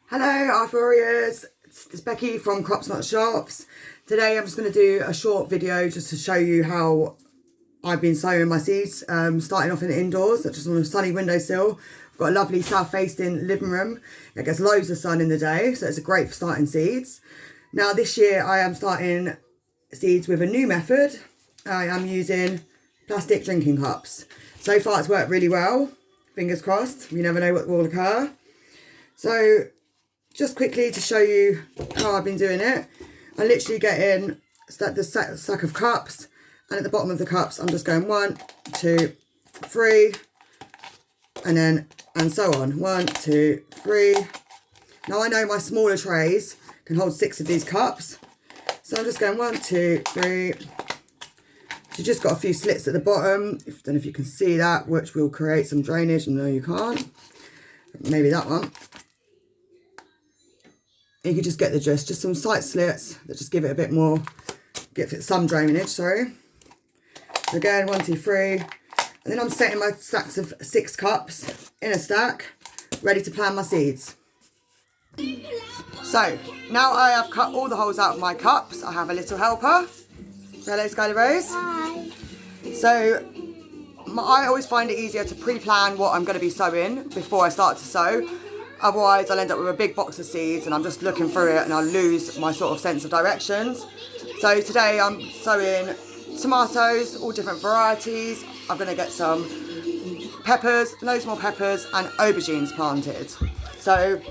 Hello, Art Warriors. It's Becky from Crops Not Shops. Today I'm just going to do a short video just to show you how I've been sowing my seeds, starting off in the indoors, just on a sunny windowsill. I've got a lovely south-facing living room. It gets loads of sun in the day, so it's great for starting seeds. Now this year I am starting seeds with a new method. I am using plastic drinking cups. So far it's worked really well. Fingers crossed, you never know what will occur. So just quickly to show you how I've been doing it, I literally get in the stack of cups, and at the bottom of the cups I'm just going 1, 2, 3, and so on. 1, 2, 3. Now I know my smaller trays can hold 6 of these cups, so I'm just going 1, 2, 3. So just got a few slits at the bottom. I don't know if you can see that, which will create some drainage. No, you can't. Maybe that one. You can just get the gist, just some slight slits that just give it a bit more, give it some drainage, sorry. So again, 1, 2, 3. And then I'm setting my stacks of 6 cups in a stack, ready to plant my seeds. So, now I have cut all the holes out of my cups. I have a little helper. Say hello, Skylar Rose. Hi. So, I always find it easier to pre-plan what I'm going to be sowing before I start to sow. Otherwise, I'll end up with a big box of seeds and I'm just looking through it and I'll lose my sort of sense of directions. So today I'm sowing tomatoes, all different varieties. I'm going to get some peppers, loads more peppers, and aubergines planted. So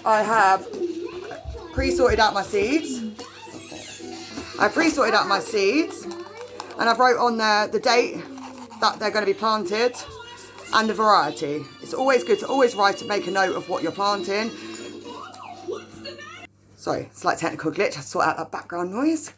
I have pre-sorted out my seeds. I've pre-sorted out my seeds and I've wrote on there the date that they're going to be planted and the variety. It's always good to always make a note of what you're planting. Sorry, slight technical glitch. I sort out that background noise.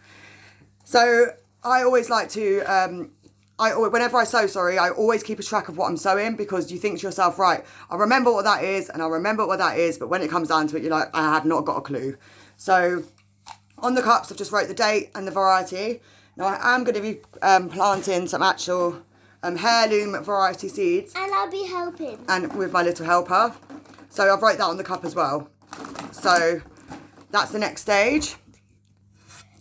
So I always like to, whenever I sow, I always keep a track of what I'm sowing, because you think to yourself, right, I remember what that is and I remember what that is, but when it comes down to it, you're like, I have not got a clue. So on the cups, I've just wrote the date and the variety. Now I am going to be planting some actual heirloom variety seeds. And I'll be helping. And with my little helper. So I've wrote that on the cup as well. So that's the next stage.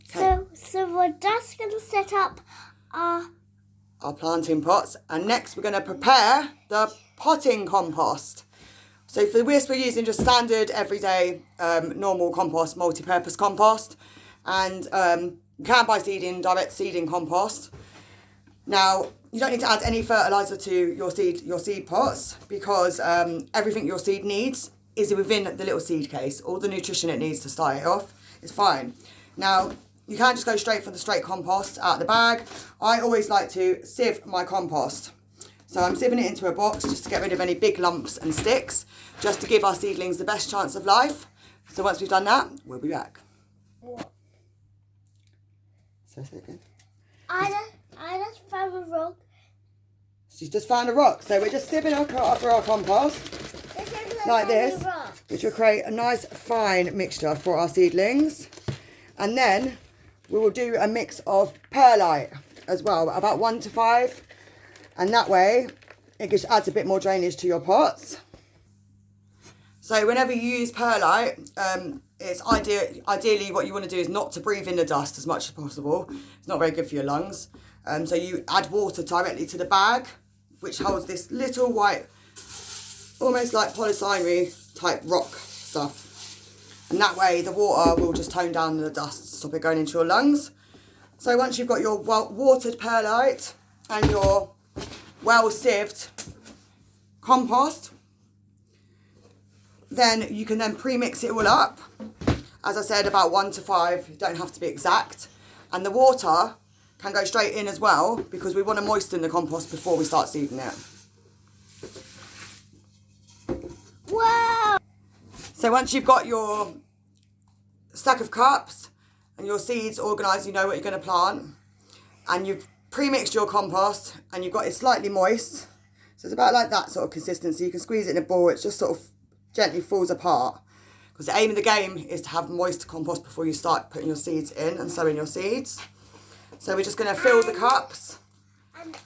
Okay. So we're just going to set up our Planting pots. And next we're going to prepare the potting compost. So for this we're using just standard everyday normal compost, multi-purpose compost. And you can buy direct seeding compost. Now, you don't need to add any fertiliser to your seed pots, because everything your seed needs is within the little seed case. All the nutrition it needs to start it off is fine. Now, you can't just go straight for the straight compost out of the bag. I always like to sieve my compost. So I'm sieving it into a box just to get rid of any big lumps and sticks, just to give our seedlings the best chance of life. So once we've done that, we'll be back. What? So say it again. I just found a rock. She's just found a rock. So we're just sieving our compost like this, which will create a nice fine mixture for our seedlings. And then we will do a mix of perlite as well, about 1 to 5. And that way it just adds a bit more drainage to your pots. So whenever you use perlite, it's ideally what you want to do is not to breathe in the dust as much as possible. It's not very good for your lungs. So you add water directly to the bag, which holds this little white, almost like polystyrene type rock stuff. And that way the water will just tone down the dust, stop it going into your lungs. So once you've got your watered perlite and your well sieved compost, then you can then pre-mix it all up. As I said, about 1 to 5, you don't have to be exact. And the water can go straight in as well, because we want to moisten the compost before we start seeding it. Wow! So once you've got your stack of cups and your seeds organised, you know what you're going to plant, and you've pre-mixed your compost and you've got it slightly moist, so it's about like that sort of consistency. You can squeeze it in a ball, it just sort of gently falls apart, because the aim of the game is to have moist compost before you start putting your seeds in and sowing your seeds. So we're just going to fill the cups. And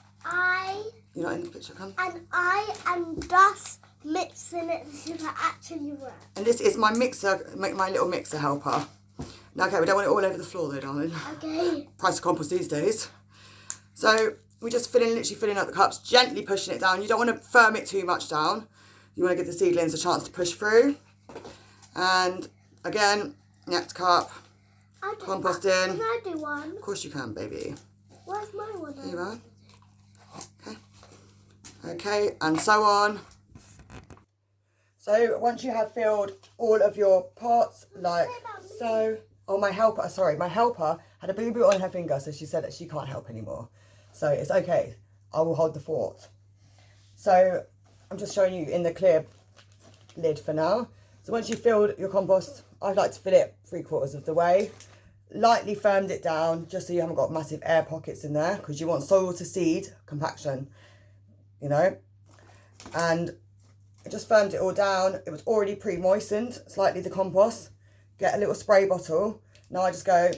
You're not in the picture, come. And I am just mixing it so that actually works. And this is my mixer, my little mixer helper. Now, okay, we don't want it all over the floor though, darling. Okay. Price of compost these days. So we're just literally filling up the cups, gently pushing it down. You don't want to firm it too much down. You want to give the seedlings a chance to push through. And again, next cup, composting. Can I do one? Of course you can, baby. Where's my one? Here you are. Okay. Okay, and so on. So once you have filled all of your pots, like so. Oh, my helper had a boo-boo on her finger, so she said that she can't help anymore. So it's okay. I will hold the fort. So I'm just showing you in the clear lid for now. So once you've filled your compost, I'd like to fill it 3/4 of the way. Lightly firmed it down, just so you haven't got massive air pockets in there, because you want soil to seed compaction, you know. And I just firmed it all down. It was already pre-moistened slightly, the compost. Get a little spray bottle. Now I just go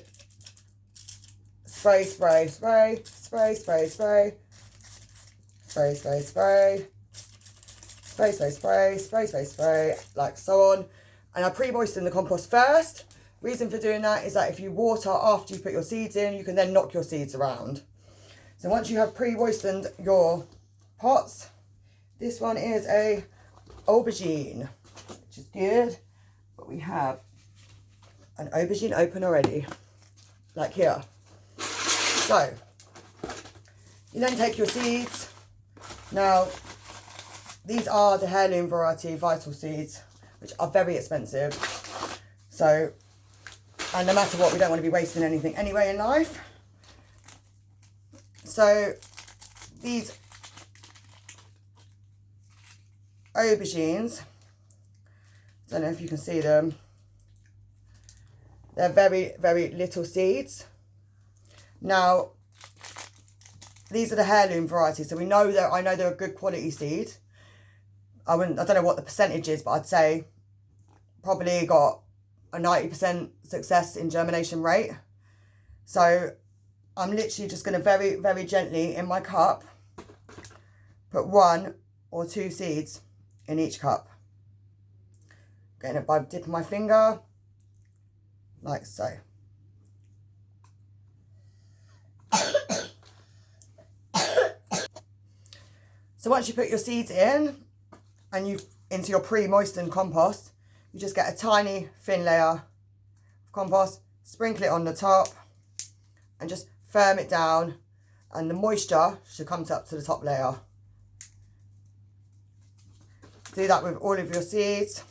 spray, spray, spray, spray, spray, spray, spray, spray, spray, spray, spray, spray, spray, spray, spray, like so on. And I pre-moisten the compost first. Reason for doing that is that if you water after you put your seeds in, you can then knock your seeds around. So once you have pre-moistened your pots, this one is a aubergine, which is good. But we have an aubergine open already, like here. So you then take your seeds. Now these are the heirloom variety vital seeds, which are very expensive. So, and no matter what, we don't want to be wasting anything anyway in life. So these aubergines, don't know if you can see them, they're very, very little seeds. Now, these are the heirloom varieties, so we know that I know they're a good quality seed. I don't know what the percentage is, but I'd say probably got a 90% success in germination rate. So I'm literally just going to very, very gently in my cup put 1 or 2 seeds in each cup. Getting it by dipping my finger, like so. So once you put your seeds in and you into your pre-moistened compost, you just get a tiny thin layer of compost, sprinkle it on the top and just firm it down, and the moisture should come up to the top layer. Do that with all of your seeds.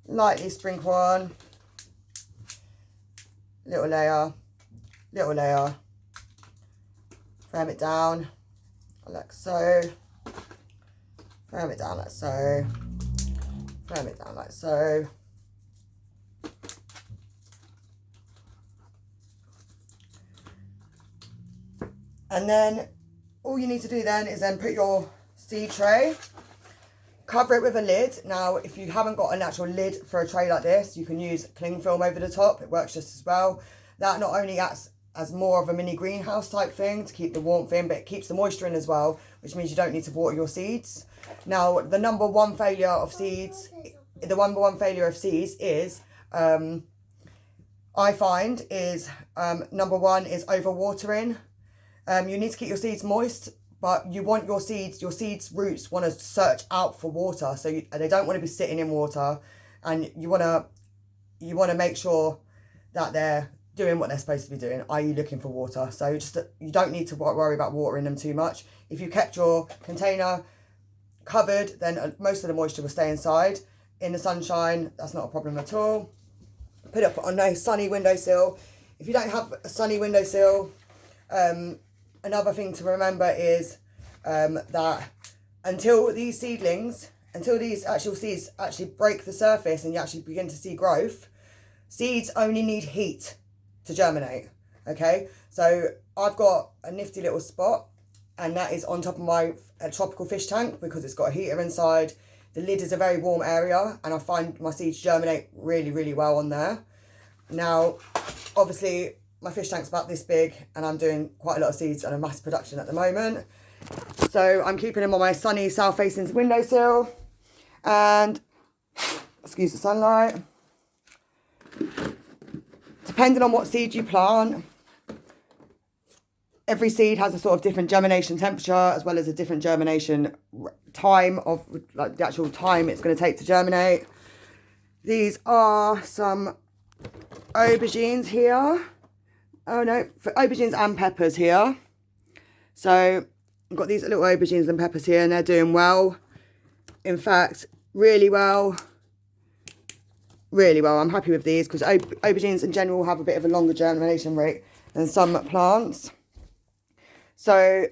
Lightly sprinkle on, little layer, firm it down like so, firm it down like so, firm it down like so. And then all you need to do then is then put your seed tray, cover it with a lid. Now, if you haven't got an actual lid for a tray like this, you can use cling film over the top. It works just as well. That not only acts as more of a mini greenhouse type thing to keep the warmth in, but it keeps the moisture in as well, which means you don't need to water your seeds. Now, the number one failure of seeds is, I find, is number one is over watering. You need to keep your seeds moist, but you want your seeds roots want to search out for water, so they don't want to be sitting in water, and you want to make sure that they're doing what they're supposed to be doing, i.e. looking for water. So you don't need to worry about watering them too much. If you kept your container covered, then most of the moisture will stay inside. In the sunshine, that's not a problem at all. Put it on a sunny windowsill. If you don't have a sunny windowsill, another thing to remember is that until these actual seeds actually break the surface and you actually begin to see growth, seeds only need heat to germinate. Okay, so I've got a nifty little spot, and that is on top of my tropical fish tank because it's got a heater inside. The lid is a very warm area, and I find my seeds germinate really, really well on there. Now, obviously, my fish tank's about this big, and I'm doing quite a lot of seeds and a mass production at the moment. So I'm keeping them on my sunny south-facing windowsill. And, excuse the sunlight. Depending on what seed you plant, every seed has a sort of different germination temperature as well as a different germination time of, like, the actual time it's going to take to germinate. These are some aubergines here. Oh no, for aubergines and peppers here. So I've got these little aubergines and peppers here and they're doing well. In fact, really well. Really well. I'm happy with these because aubergines in general have a bit of a longer germination rate than some plants. So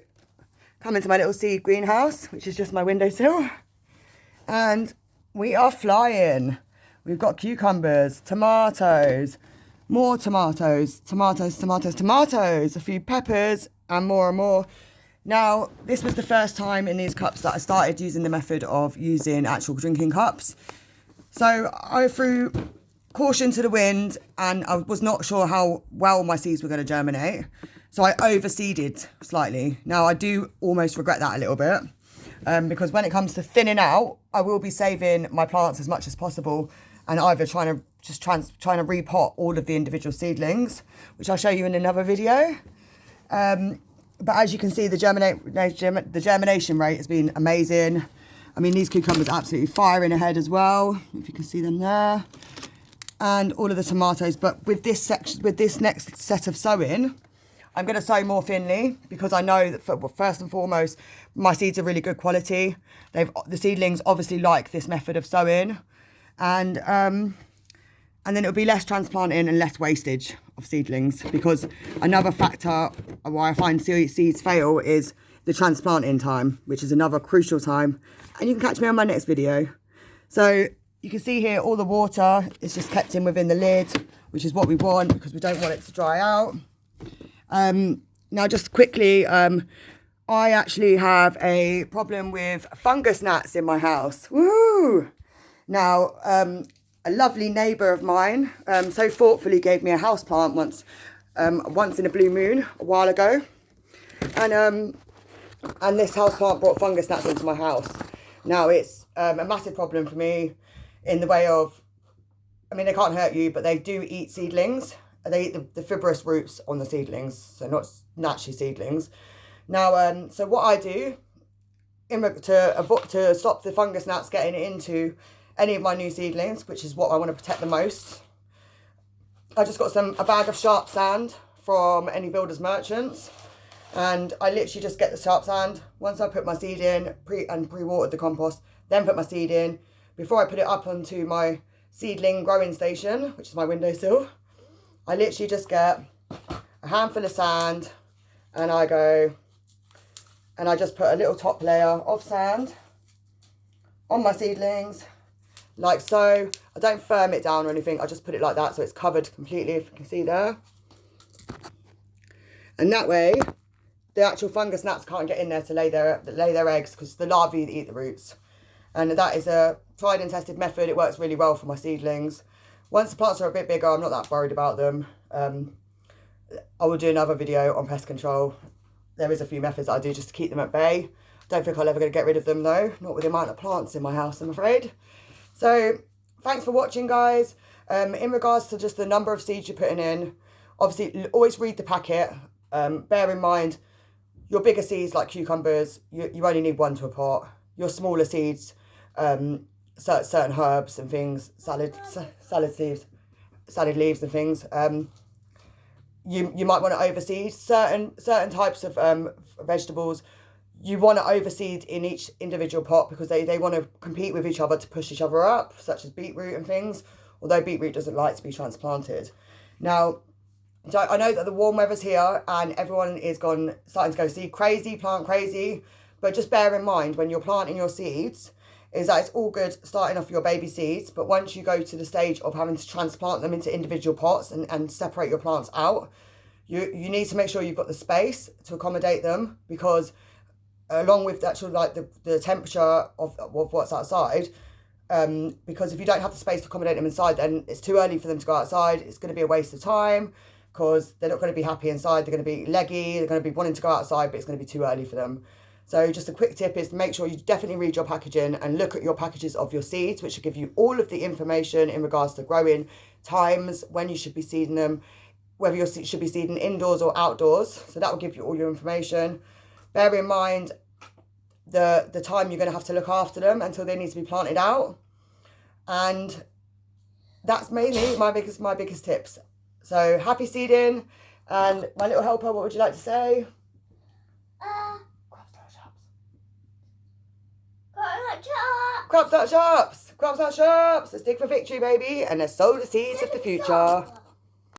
come into my little seed greenhouse, which is just my windowsill. And we are flying. We've got cucumbers, tomatoes, more tomatoes, a few peppers, and more. Now, this was the first time in these cups that I started using the method of using actual drinking cups. So I threw caution to the wind and I was not sure how well my seeds were going to germinate. So I overseeded slightly. Now, I do almost regret that a little bit because when it comes to thinning out, I will be saving my plants as much as possible and either trying to repot all of the individual seedlings, which I'll show you in another video. But as you can see, the germination rate has been amazing. I mean, these cucumbers are absolutely firing ahead as well, if you can see them there. And all of the tomatoes. But with this next set of sowing, I'm going to sow more thinly because I know that first and foremost, my seeds are really good quality. The seedlings obviously like this method of sowing. And then it'll be less transplanting and less wastage of seedlings, because another factor why I find seeds fail is the transplanting time, which is another crucial time. And you can catch me on my next video. So you can see here all the water is just kept in within the lid, which is what we want because we don't want it to dry out. Now just quickly, I actually have a problem with fungus gnats in my house. Woo! Now, a lovely neighbour of mine so thoughtfully gave me a houseplant once in a blue moon a while ago. And this houseplant brought fungus gnats into my house. Now, it's a massive problem for me in the way of, I mean, they can't hurt you, but they do eat seedlings. They eat the fibrous roots on the seedlings, so not naturally seedlings. Now, so what I do to stop the fungus gnats getting into any of my new seedlings, which is what I want to protect the most, I just got a bag of sharp sand from any builder's merchants, and I literally just get the sharp sand. Once I put my seed in, pre-watered the compost, then put my seed in. Before I put it up onto my seedling growing station, which is my windowsill, I literally just get a handful of sand and I just put a little top layer of sand on my seedlings, like so. I don't firm it down or anything. I just put it like that so it's covered completely, if you can see there. And that way, the actual fungus gnats can't get in there to lay their eggs, because the larvae eat the roots. And that is a tried and tested method. It works really well for my seedlings. Once the plants are a bit bigger, I'm not that worried about them. I will do another video on pest control. There is a few methods I do just to keep them at bay. Don't think I'm ever going to get rid of them though, not with the amount of plants in my house, I'm afraid. So thanks for watching, guys. In regards to just the number of seeds you're putting in, obviously always read the packet. Bear in mind, your bigger seeds like cucumbers, you only need one to a pot. Your smaller seeds, certain herbs and things, salad leaves and things, you might want to overseed certain types of vegetables. You want to overseed in each individual pot because they want to compete with each other to push each other up, such as beetroot and things, although beetroot doesn't like to be transplanted. Now, I know that the warm weather's here and everyone is starting to go seed crazy, plant crazy, but just bear in mind when you're planting your seeds is that it's all good starting off your baby seeds, but once you go to the stage of having to transplant them into individual pots and separate your plants out, you need to make sure you've got the space to accommodate them, because along with the actual the temperature of what's outside, because if you don't have the space to accommodate them inside, then it's too early for them to go outside. It's going to be a waste of time because they're not going to be happy inside. They're going to be leggy. They're going to be wanting to go outside, but it's going to be too early for them. So just a quick tip is make sure you definitely read your packaging and look at your packages of your seeds, which will give you all of the information in regards to growing times, when you should be seeding them, whether you should be seeding indoors or outdoors. So that will give you all your information. Bear in mind the time you're going to have to look after them until they need to be planted out. And that's mainly my biggest tips. So happy seeding. And my little helper, what would you like to say? Crop Start Shops! Crop Start Shops! Let's dig for victory, baby, and let's sow the seeds of the future.